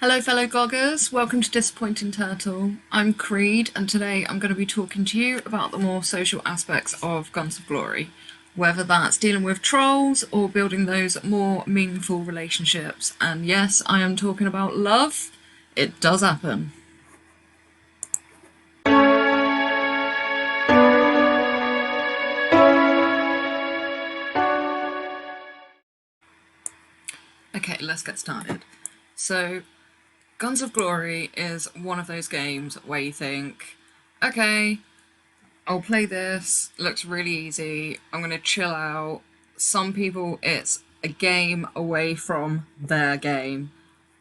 Hello fellow goggers, welcome to Disappointing Turtle. I'm Creed and today I'm going to be talking to you about the more social aspects of Guns of Glory, whether that's dealing with trolls or building those more meaningful relationships. And yes, I am talking about love. It does happen. Okay, let's get started. So, Guns of Glory is one of those games where you think, okay, I'll play this, looks really easy, I'm gonna chill out. Some people, it's a game away from their game,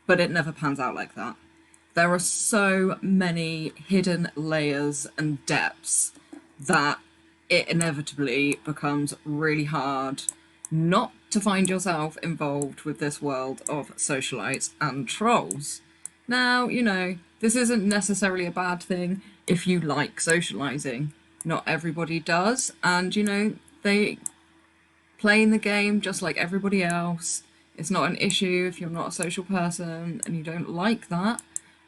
but it never pans out like that. There are so many hidden layers and depths that it inevitably becomes really hard not to find yourself involved with this world of socialites and trolls. Now, this isn't necessarily a bad thing if you like socializing. Not everybody does, and they play in the game just like everybody else. It's not an issue if you're not a social person and you don't like that,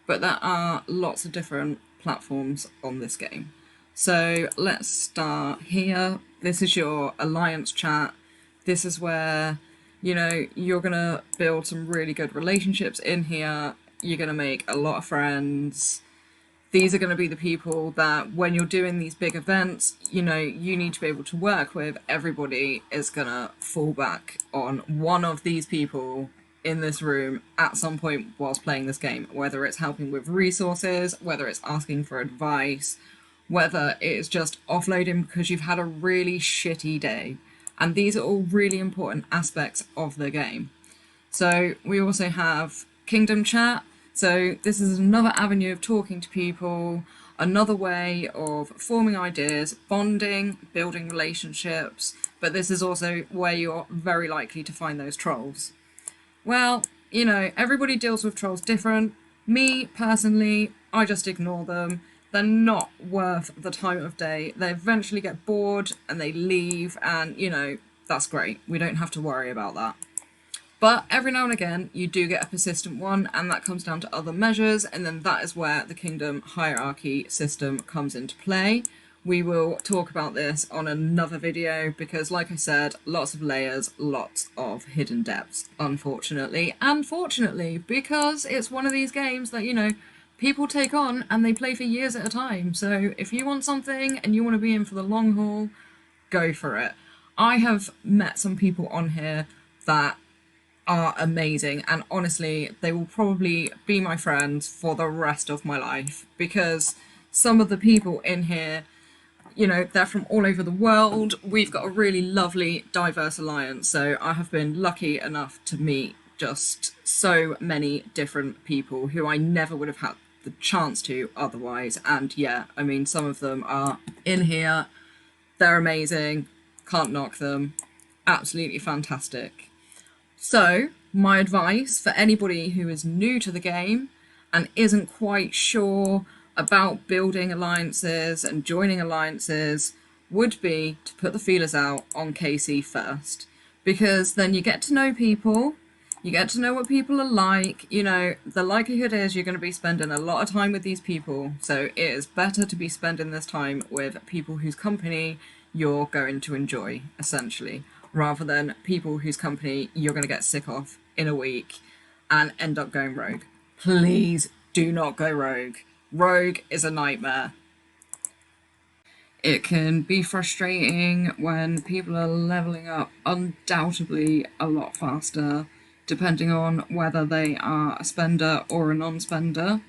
but there are lots of different platforms on this game. So let's start here. This is your alliance chat. This is where, you're gonna build some really good relationships in here. You're gonna make a lot of friends. These are going to be the people that when you're doing these big events, you need to be able to work with. Everybody is going to fall back on one of these people in this room at some point whilst playing this game, whether it's helping with resources, whether it's asking for advice, whether it's just offloading because you've had a really shitty day. And these are all really important aspects of the game. So we also have Kingdom Chat. So this is another avenue of talking to people, another way of forming ideas, bonding, building relationships, but this is also where you're very likely to find those trolls. Well, everybody deals with trolls different. Me, personally, I just ignore them. They're not worth the time of day. They eventually get bored and they leave, and, that's great. We don't have to worry about that. But every now and again, you do get a persistent one, and that comes down to other measures, and then that is where the kingdom hierarchy system comes into play. We will talk about this on another video because, like I said, lots of layers, lots of hidden depths, unfortunately. And fortunately, because it's one of these games that, people take on and they play for years at a time. So if you want something and you want to be in for the long haul, go for it. I have met some people on here that are amazing, and honestly they will probably be my friends for the rest of my life because some of the people in here, they're from all over the world. We've got a really lovely diverse alliance, so I have been lucky enough to meet just so many different people who I never would have had the chance to otherwise. And yeah, I mean, some of them are in here, they're amazing, can't knock them, absolutely fantastic. So, my advice for anybody who is new to the game and isn't quite sure about building alliances and joining alliances would be to put the feelers out on KC first. Because then you get to know people, you get to know what people are like, the likelihood is you're going to be spending a lot of time with these people, so it is better to be spending this time with people whose company you're going to enjoy, essentially, rather than people whose company you're going to get sick of in a week and end up going rogue. Please do not go rogue. Rogue is a nightmare. It can be frustrating when people are leveling up undoubtedly a lot faster, depending on whether they are a spender or a non-spender.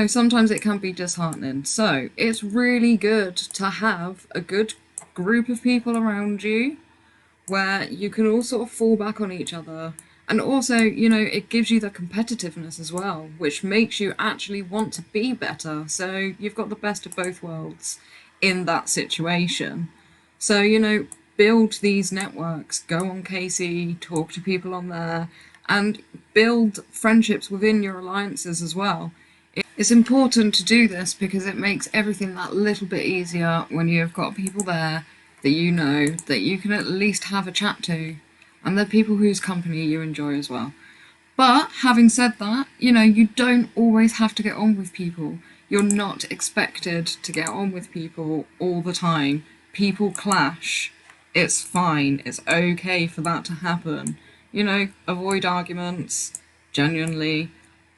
Sometimes it can be disheartening. So it's really good to have a good group of people around you where you can all sort of fall back on each other. And also, it gives you the competitiveness as well, which makes you actually want to be better. So you've got the best of both worlds in that situation. So, build these networks, go on KC, talk to people on there, and build friendships within your alliances as well. It's important to do this because it makes everything that little bit easier when you've got people there that you can at least have a chat to, and they're people whose company you enjoy as well. But having said that, you know, you don't always have to get on with people. You're not expected to get on with people all the time. People clash. It's fine. It's okay for that to happen. You know, avoid arguments, genuinely.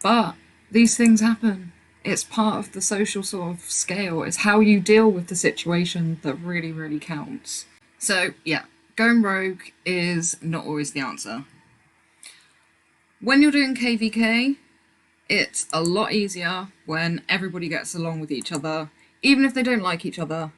But these things happen. It's part of the social sort of scale. It's how you deal with the situation that really, really counts. So, yeah, going rogue is not always the answer. When you're doing KVK, it's a lot easier when everybody gets along with each other, even if they don't like each other.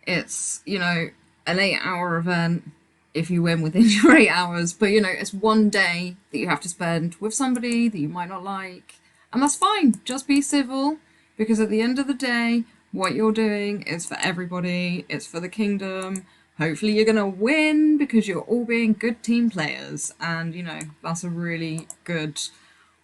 It's, you know, an 8-hour event if you win within your 8 hours, but you know, it's one day that you have to spend with somebody that you might not like, and that's fine. Just be civil, because at the end of the day, what you're doing is for everybody, it's for the kingdom. Hopefully you're gonna win because you're all being good team players, and you know, that's a really good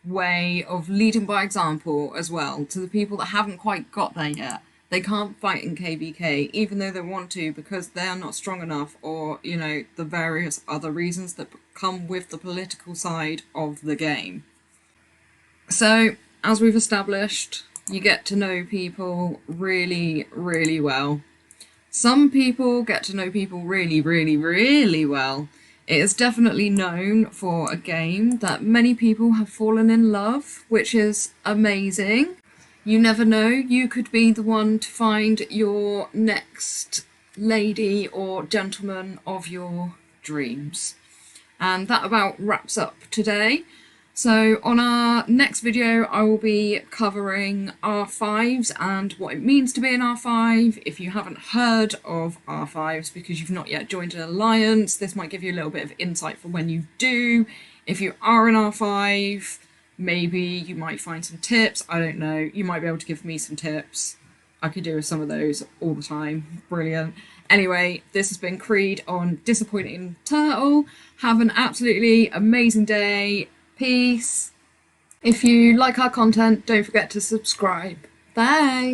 way of leading by example as well to the people that haven't quite got there yet. They can't fight in KVK even though they want to because they're not strong enough, or you know, the various other reasons that come with the political side of the game. So as we've established, you get to know people really, really well. Some people get to know people really, really, really well. It is definitely known for a game that many people have fallen in love, which is amazing. You never know, you could be the one to find your next lady or gentleman of your dreams. And that about wraps up today. So on our next video, I will be covering R5s and what it means to be an R5. If you haven't heard of R5s because you've not yet joined an alliance, this might give you a little bit of insight for when you do. If you are an R5, maybe you might find some tips. I don't know. You might be able to give me some tips. I could do with some of those all the time. Brilliant. Anyway, this has been Creed on Disappointing Turtle. Have an absolutely amazing day. Peace. If you like our content, don't forget to subscribe. Bye.